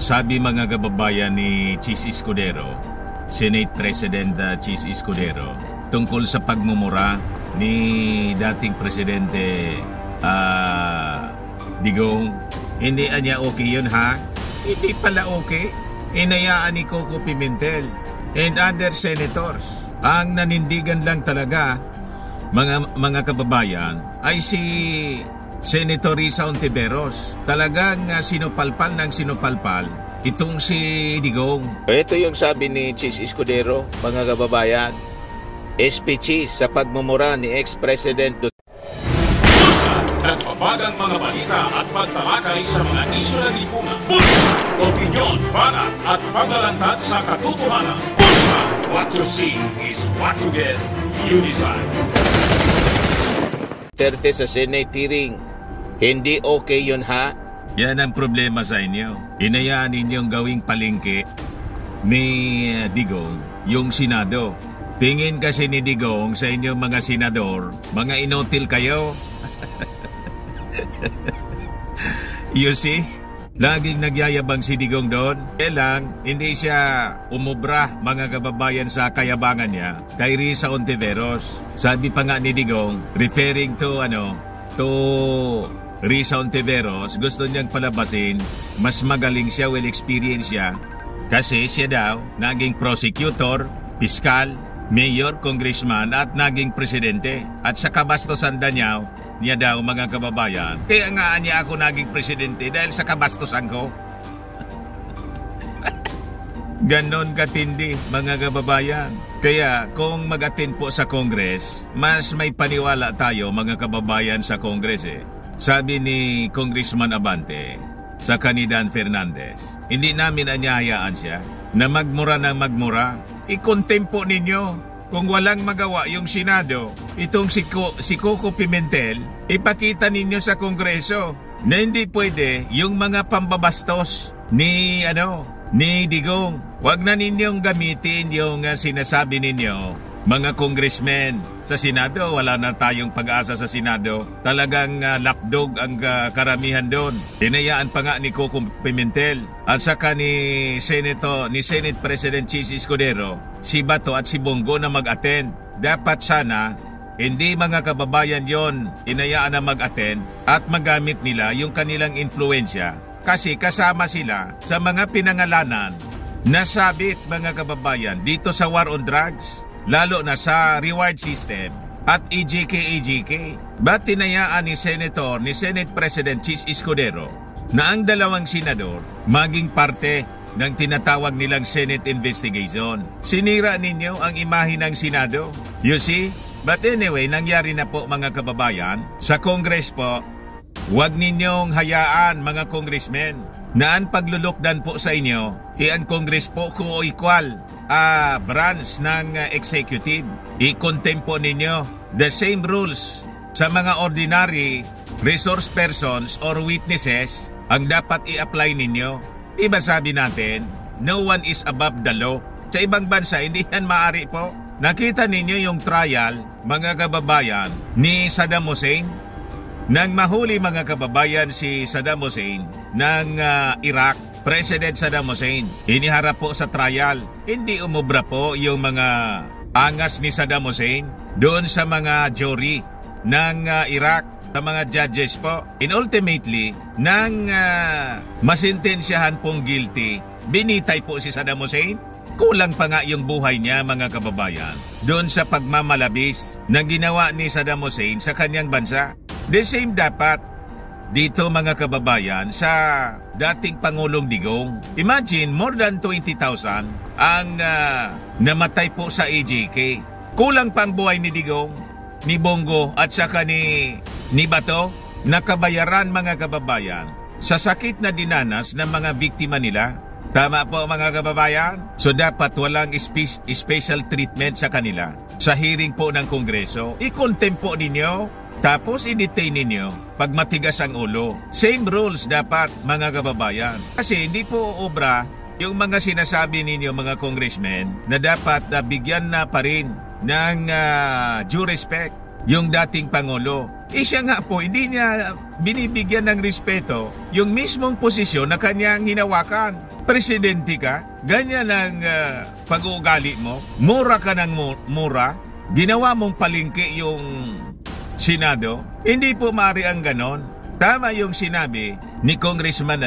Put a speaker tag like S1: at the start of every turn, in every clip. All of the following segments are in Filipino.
S1: Sabi mga kababayan ni Chis Escudero, Senate President Chis Escudero, tungkol sa pagmumura ni dating Presidente Digong, hindi niya okay yun ha? Hindi pala okay. Inayaan ni Coco Pimentel and other senators. Ang nanindigan lang talaga mga kababayan ay si Senator Risa Hontiveros. Talagang sinupalpal ng sinupalpal itong si Digong. Ito yung sabi ni Chis Escudero, mga kababayan. SP Chis sa pagmumura ni ex-President Duterte.
S2: Nagpapagang mga balita at pagtalakay sa mga isyu ng lipunan. Bulsa! Opinyon, banat at paglalantad sa katotohanan. Bulsa! What you see is what you get. You decide.
S1: Duterte sa Senate hearing. Hindi okay yun ha? Yan ang problema sa inyo. Inayaan ninyong gawing palengke ni Digong yung Senado. Tingin kasi ni Digong sa inyong mga senador, mga inotil kayo. You see? Laging nagyayabang si Digong doon. Kailang hindi siya umubra mga kababayan sa kayabangan niya kay Risa Hontiveros. Sabi pa nga ni Digong, referring to Risa Hontiveros, gusto niyang palabasin, mas magaling siya, well experienced siya. Kasi siya daw, naging prosecutor, piskal, mayor, congressman at naging presidente. At sa kabastusan niya daw mga kababayan, kaya nga niya ako naging presidente dahil sa kabastusan ko. Ganon katindi mga kababayan. Kaya kung mag-attend po sa Congress, mas may paniwala tayo mga kababayan sa Congress eh. Sabi ni Congressman Abante sa Canidan Fernandez, hindi namin anyayaan siya na magmura ng magmura. I-contempo ninyo. Kung walang magawa yung Senado, itong si Coco Pimentel, ipakita ninyo sa Kongreso na hindi pwede yung mga pambabastos ni Digong. Huwag na ninyong gamitin yung sinasabi ninyo, mga congressmen. Sa Senado, wala na tayong pag-asa sa Senado. Talagang lapdog ang karamihan doon. Tinayaan pa nga ni Coco Pimentel at saka ni Senate President Chis Escudero, si Bato at si Bongo na mag-attend. Dapat sana, hindi mga kababayan yon inayaan na mag-attend at magamit nila yung kanilang influensya. Kasi kasama sila sa mga pinangalanan na sabit mga kababayan dito sa war on drugs. Lalo na sa reward system at EJK. Ba't tinayaan ni Senate President Chis Escudero na ang dalawang senador maging parte ng tinatawag nilang Senate investigation? Sinira ninyo ang imahe ng Senado. You see? But anyway, nangyari na po mga kababayan. Sa Congress po, huwag ninyong hayaan mga congressmen na ang paglulukdan po sa inyo, ang Congress po co-equal branch ng executive. I-contempo ninyo the same rules sa mga ordinary resource persons or witnesses ang dapat i-apply ninyo. Diba sabi natin, no one is above the law. Sa ibang bansa, hindi yan maaari po. Nakita ninyo yung trial, mga kababayan, ni Saddam Hussein? Nang mahuli mga kababayan si Saddam Hussein ng Iraq, President Saddam Hussein, iniharap po sa trial. Hindi umubra po yung mga angas ni Saddam Hussein doon sa mga jury ng Iraq, sa mga judges po. And ultimately, nang masintensyahan pong guilty, binitay po si Saddam Hussein. Kulang pa nga yung buhay niya mga kababayan doon sa pagmamalabis na ginawa ni Saddam Hussein sa kanyang bansa. The same dapat dito mga kababayan sa dating Pangulong Digong. Imagine, more than 20,000 ang namatay po sa EJK. Kulang pang buhay ni Digong, ni Bongo at saka ni Bato. Nakabayaran mga kababayan sa sakit na dinanas ng mga biktima nila. Tama po mga kababayan? So dapat walang special treatment sa kanila. Sa hearing po ng Kongreso, i-contempo ninyo. Tapos i-detain ninyo pag matigas ang ulo. Same rules dapat mga kababayan. Kasi hindi po obra yung mga sinasabi ninyo mga congressmen na dapat bigyan na pa rin ng due respect yung dating Pangulo. Siya nga po, hindi niya binibigyan ng respeto yung mismong posisyon na kanyang hinawakan. Presidente ka, ganyan ang pag-uugali mo, mura ka ng mura, ginawa mong palingki yung Senado. Hindi po maaari ang ganon. Tama yung sinabi ni Congressman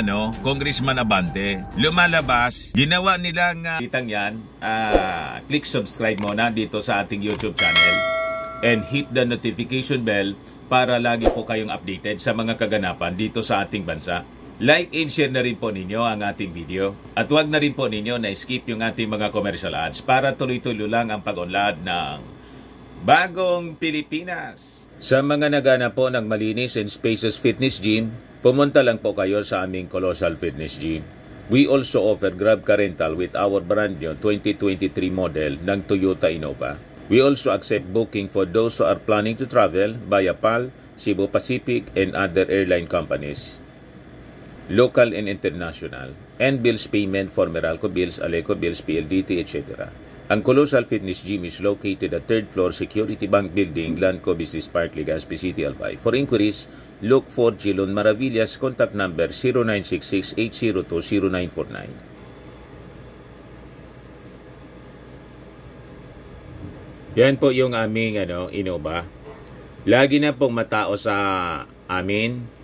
S1: Abante. Lumalabas, ginawa nilang kitang yan. Click subscribe muna dito sa ating YouTube channel and hit the notification bell para lagi po kayong updated sa mga kaganapan dito sa ating bansa. Like and share na rin po ninyo ang ating video. At huwag na rin po ninyo na skip yung ating mga commercial ads para tuloy-tuloy lang ang pag-unlad ng Bagong Pilipinas. Sa mga nagana po ng malinis and spacious fitness gym, pumunta lang po kayo sa aming Colossal Fitness Gym. We also offer Grab Car Rental with our brand new 2023 model ng Toyota Innova. We also accept booking for those who are planning to travel via PAL, Cebu Pacific, and other airline companies, local and international, and bills payment for Meralco Bills, Aleco Bills, PLDT, etc. Ang Colossal Fitness Gym is located at 3rd floor Security Bank Building, Lanco Business Park, Legazpi City, Albay. For inquiries, look for Jilon Maravillas. Contact number 0966-802-0949. Yan po yung aming Innova. Lagi na pong matao sa amin.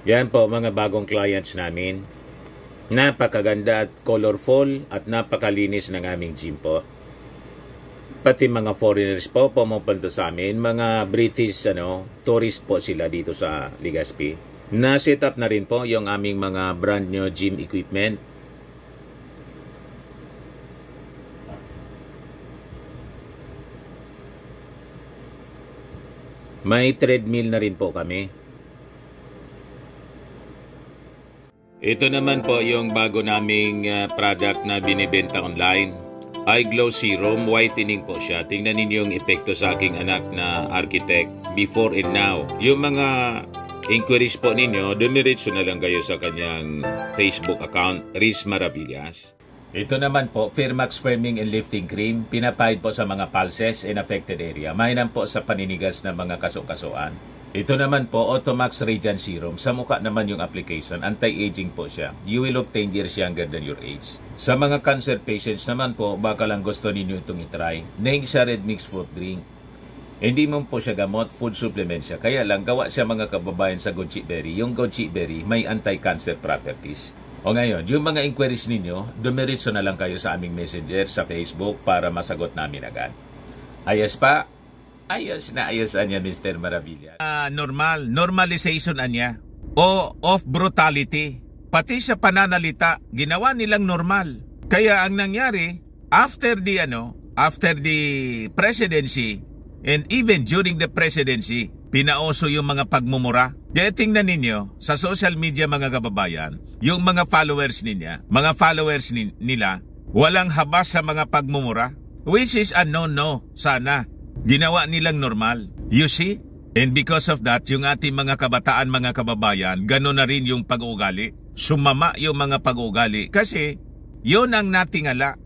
S1: Yan po mga bagong clients namin. Napakaganda at colorful at napakalinis ng aming gym po. Pati mga foreigners po pumupunta sa amin, mga British tourist po sila dito sa Legazpi. Na-set up na rin po yung aming mga brand new gym equipment. May treadmill na rin po kami. Ito naman po yung bago naming product na binibenta online. Eye Glow Serum, whitening po siya. Tingnan ninyo yung epekto sa aking anak na architect before and now. Yung mga inquiries po ninyo, dumiretso na lang kayo sa kanyang Facebook account, Riz Maravillas. Ito naman po, Firmax Firming and Lifting Cream. Pinapahid po sa mga pulses and affected area. Mainam po sa paninigas na mga kaso-kasuan. Ito naman po, Automax Radiant Serum. Sa mukha naman yung application, anti-aging po siya. You will look 10 years younger than your age. Sa mga cancer patients naman po, baka lang gusto ninyo itong itry. Neng siya red mixed fruit drink. Hindi mo po siya gamot, food supplement siya. Kaya lang, gawa siya mga kababayan sa goji berry. Yung goji berry may anti-cancer properties. O ngayon, yung mga inquiries ninyo, dumiretso na lang kayo sa aming messenger sa Facebook para masagot namin agad. Ayos pa? Ayos na ayos anya, Mr. Maravilla. Normalization anya. O of brutality. Pati sa pananalita, ginawa nilang normal. Kaya ang nangyari, after the presidency, and even during the presidency, pinauso yung mga pagmumura. Kaya tingnan ninyo, sa social media mga kababayan, yung mga followers nila, walang habas sa mga pagmumura. Which is no, sana. Ginawa nilang normal. You see? And because of that, yung ating mga kabataan, mga kababayan, gano'n na rin yung pag-uugali. Sumama yung mga pag-uugali. Kasi, yun ang natingala.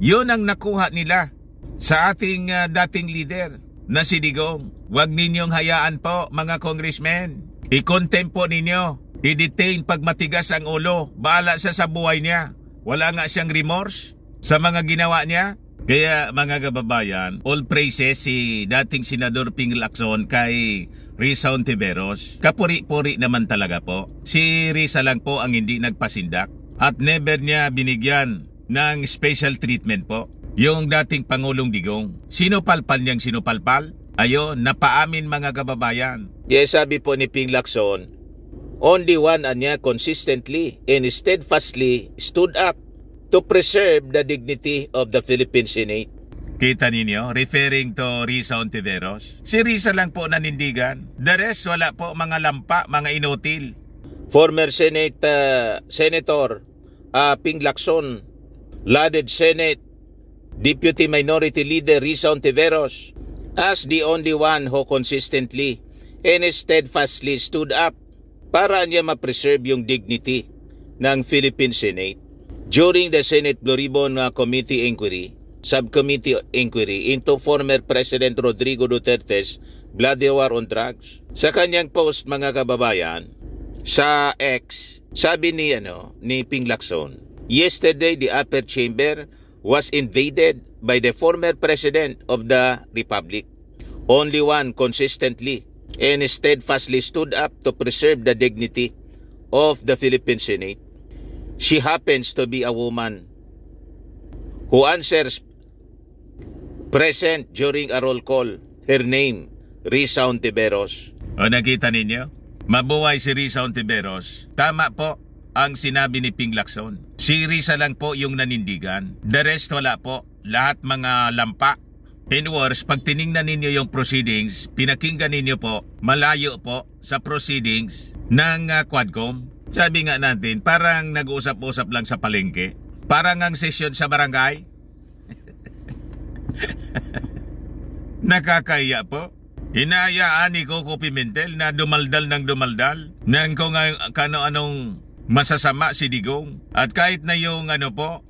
S1: Yun ang nakuha nila sa ating dating leader na si Digong. Huwag ninyong hayaan po, mga congressmen. I-contempt po ninyo. I-detain pag matigas ang ulo. Bahala siya sa buhay niya. Wala nga siyang remorse sa mga ginawa niya. Kaya mga kababayan, all praises si dating Senador Ping Lacson kay Risa Ontiveros. Kapuri-puri naman talaga po. Si Risa lang po ang hindi nagpasindak at never niya binigyan ng special treatment po. Yung dating Pangulong Digong. Sinupalpal niyang sinupalpal. Ayun, napaamin mga kababayan. Yes, sabi po ni Ping Lacson, only one anya consistently and steadfastly stood up to preserve the dignity of the Philippine Senate. Kita ninyo, referring to Risa Ontiveros. Si Risa lang po nanindigan. The rest, wala po, mga lampa, mga inutil. Former Senator Ping Lacson, lauded Senate Deputy Minority Leader Risa Ontiveros as the only one who consistently and steadfastly stood up para niya ma-preserve yung dignity ng Philippine Senate. During the Senate Blue Ribbon Subcommittee Inquiry into former President Rodrigo Duterte's bloody war on drugs. Sa kanyang post, mga kababayan, sa X, sabi ni Ping Lacson, yesterday the upper chamber was invaded by the former President of the Republic. Only one consistently and steadfastly stood up to preserve the dignity of the Philippine Senate. She happens to be a woman who answers present during a roll call. Her name, Risa Hontiveros. O nakita ninyo? Mabuhay si Risa Hontiveros. Tama po ang sinabi ni Ping Lacson. Si Risa lang po yung nanindigan. The rest wala po. Lahat mga lampa. In words, pag tiningnan ninyo yung proceedings, pinakinggan ninyo po, malayo po sa proceedings ng Quadcom. Sabi nga natin, parang nag-uusap-usap lang sa palengke. Parang ang sesyon sa barangay. Nakakaya po. Hinayaan ni Coco Pimentel na dumaldal ng kung ano-anong masasama si Digong. At kahit na yung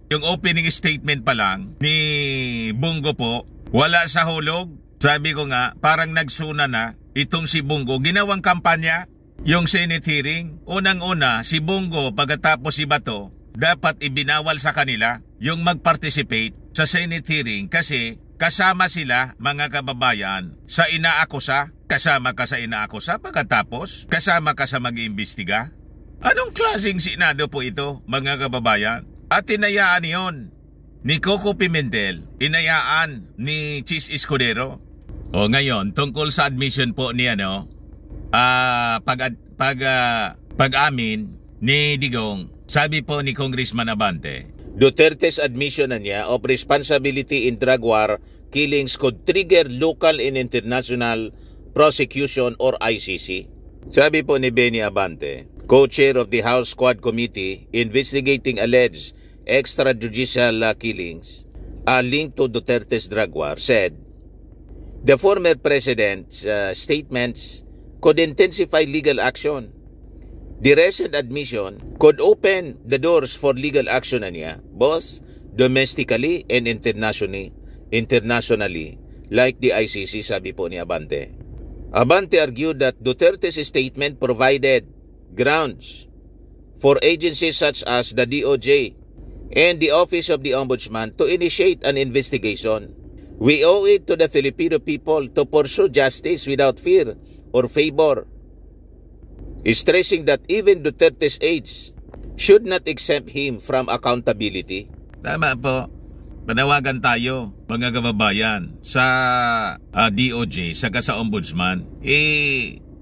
S1: yung opening statement pa lang ni Bongo po, wala sa hulog. Sabi ko nga, parang nagsuna na itong si Bongo. Ginawang kampanya, yung Senate hearing. Unang-una, si Bongo pagkatapos si Bato, dapat ibinawal sa kanila yung mag-participate sa Senate hearing kasi kasama sila, mga kababayan, sa inaakusa. Kasama ka sa inaakusa pagkatapos kasama ka sa mag-iimbestiga. Anong klaseng Senado po ito, mga kababayan? At inayaan yon ni Coco Pimentel, inayaan ni Chis Escudero. O ngayon, tungkol sa admission po ni pag-amin ni Digong, sabi po ni Congressman Abante, Duterte's admission na niya of responsibility in drug war killings could trigger local and international prosecution or ICC. Sabi po ni Benny Abante, co-chair of the House Squad Committee investigating alleged extrajudicial killings linked to Duterte's drug war, said, the former president's statements could intensify legal action. The recent admission could open the doors for legal action niya, both domestically and internationally, like the ICC, sabi po ni Abante. Abante argued that Duterte's statement provided grounds for agencies such as the DOJ and the Office of the Ombudsman to initiate an investigation. We owe it to the Filipino people to pursue justice without fear or favor, stressing that even Duterte's aides should not exempt him from accountability. Tama po. Panawagan tayo, mga kababayan, sa DOJ, saka sa Ombudsman.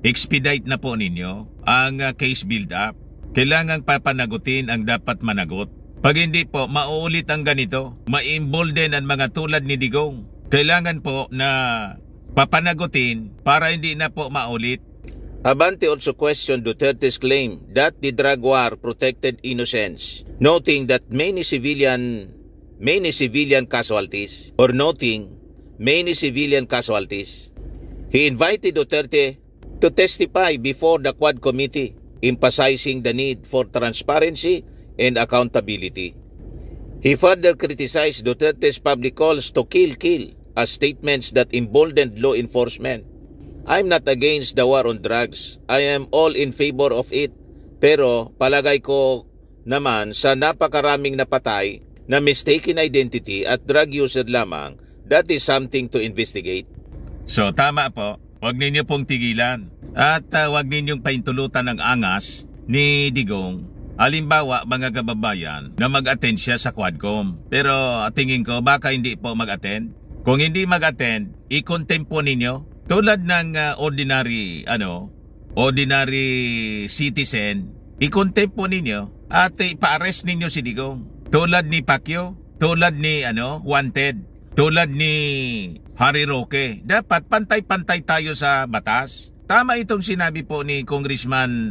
S1: Expedite na po ninyo ang case build-up. Kailangan papanagutin ang dapat managot. Pag hindi po, mauulit ang ganito. Ma-embolden ang mga tulad ni Digong. Kailangan po na papanagutin para hindi na po maulit. Abante also questioned Duterte's claim that the drug war protected innocents, noting many civilian casualties. He invited Duterte to testify before the Quad Committee, emphasizing the need for transparency and accountability. He further criticized Duterte's public calls to kill as statements that emboldened law enforcement. I'm not against the war on drugs. I am all in favor of it. Pero palagay ko naman sa napakaraming napatay na mistaken identity at drug user lamang, that is something to investigate. So tama po, huwag ninyo pong tigilan at huwag ninyong paintulutan ng angas ni Digong. Halimbawa, mga kababayan, na mag-attend siya sa Quadcom. Pero tingin ko baka hindi po mag-attend. Kung hindi mag-attend, i-contempt po ninyo. Tulad ng ordinary citizen, i-contempt po ninyo at ipa-arrest ninyo si Digong. Tulad ni Pacquiao, tulad ni Wanted, tulad ni Harry Roque. Dapat pantay-pantay tayo sa batas. Tama itong sinabi po ni Congressman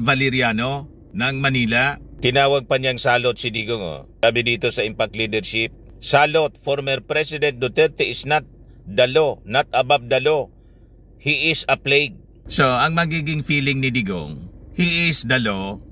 S1: Valeriano ng Manila. Tinawag pa niyang salot si Digong. Sabi dito sa Impact Leadership, salot, former President Duterte is not the law, not above the law. He is a plague. So, ang magiging feeling ni Digong, he is the law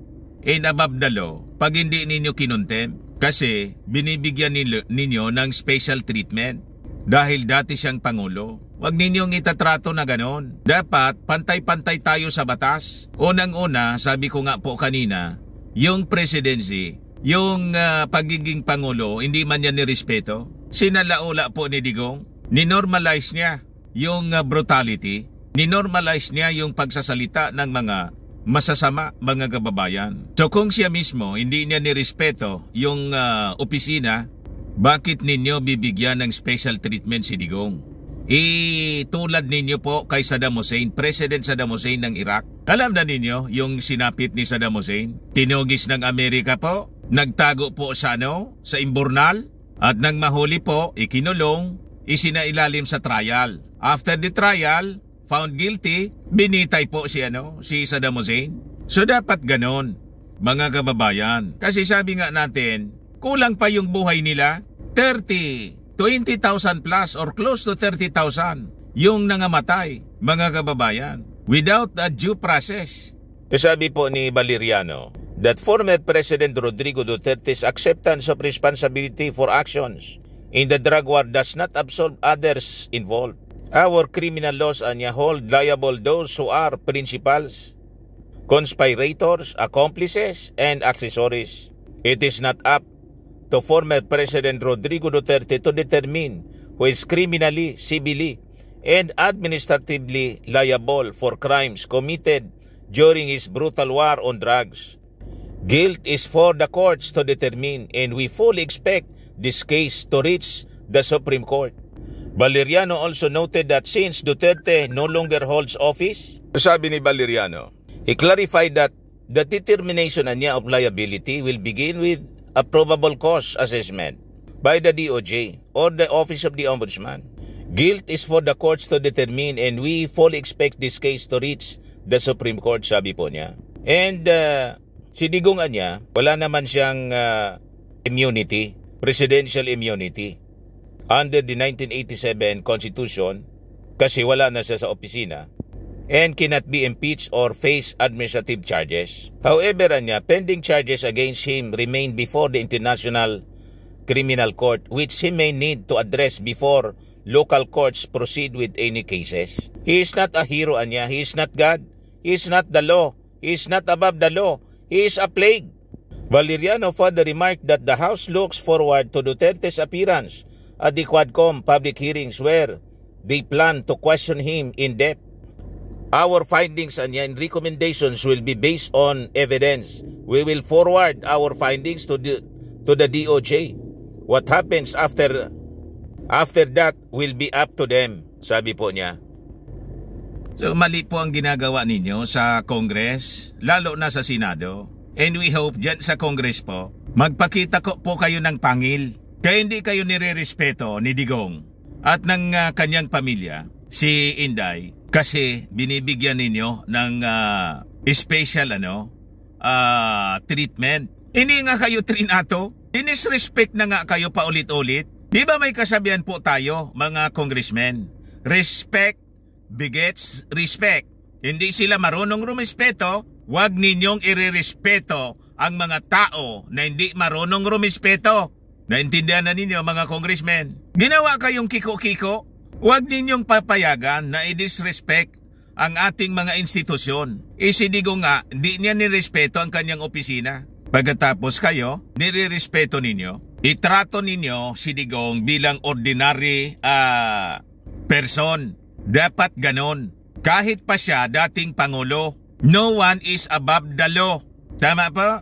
S1: and above the law pag hindi ninyo kinuntem. Kasi binibigyan ninyo ng special treatment dahil dati siyang Pangulo. Huwag ninyong itatrato na ganon. Dapat pantay-pantay tayo sa batas. Unang-una, sabi ko nga po kanina, yung presidency, yung pagiging Pangulo, hindi man niya nirespeto. Sinalaula po ni Digong. Ninormalize niya yung brutality. Ninormalize niya yung pagsasalita ng mga masasama mga kababayan. So kung siya mismo hindi niya nirespeto yung opisina, bakit ninyo bibigyan ng special treatment si Digong? Tulad ninyo po kay Saddam Hussein, President Saddam Hussein ng Iraq. Alam na ninyo yung sinapit ni Saddam Hussein? Tinugis ng Amerika po, nagtago po sa sa imburnal, at nang mahuli po, ikinulong, isinailalim sa trial. After the trial, found guilty, binitay po si Saddam Hussein. So dapat ganon, mga kababayan. Kasi sabi nga natin, kulang pa yung buhay nila, 20,000 plus or close to 30,000 yung nangamatay, mga kababayan, without a due process. Sabi po ni Valeriano, that former President Rodrigo Duterte's acceptance of responsibility for actions in the drug war does not absolve others involved. Our criminal laws hold liable those who are principals, conspirators, accomplices, and accessories. It is not up to former President Rodrigo Duterte to determine who is criminally, civilly, and administratively liable for crimes committed during his brutal war on drugs. Guilt is for the courts to determine, and we fully expect this case to reach the Supreme Court. Valeriano also noted that since Duterte no longer holds office, sabi ni Valeriano, he clarified that the determination niya of liability will begin with a probable cause assessment by the DOJ or the Office of the Ombudsman. Guilt is for the courts to determine, and we fully expect this case to reach the Supreme Court, sabi po niya. And si Digong niya, wala naman siyang immunity, presidential immunity under the 1987 Constitution kasi wala na siya sa opisina and cannot be impeached or face administrative charges. However, pending charges against him remain before the International Criminal Court, which he may need to address before local courts proceed with any cases. He is not a hero, he is not God, he is not the law, he is not above the law, he is a plague. Valeriano further remarked that the House looks forward to Duterte's appearance at the Quadcom public hearings where they plan to question him in depth. Our findings and recommendations will be based on evidence. We will forward our findings to the DOJ. What happens after that will be up to them, sabi po niya. So mali po ang ginagawa ninyo sa Congress, lalo na sa Senado. And we hope dyan sa Congress po, magpakita po kayo ng pangil. Kaya hindi kayo nire-respeto ni Digong at ng kanyang pamilya, si Inday, kasi binibigyan ninyo ng special treatment. Hindi nga kayo trinato, dinisrespect na nga kayo paulit-ulit. Di ba may kasabihan po tayo, mga congressmen? Respect begets respect. Hindi sila marunong rumespeto, huwag ninyong irerespeto ang mga tao na hindi marunong rumespeto. Naintindihan na ninyo, mga congressmen? Ginawa kayong kiko-kiko, huwag ninyong papayagan na i-disrespect ang ating mga institusyon. Si Digong nga, hindi niya nirespeto ang kanyang opisina. Pagkatapos kayo, nire-respeto ninyo, itrato ninyo si Digong bilang ordinary person. Dapat ganon. Kahit pa siya dating Pangulo, no one is above the law. Tama po?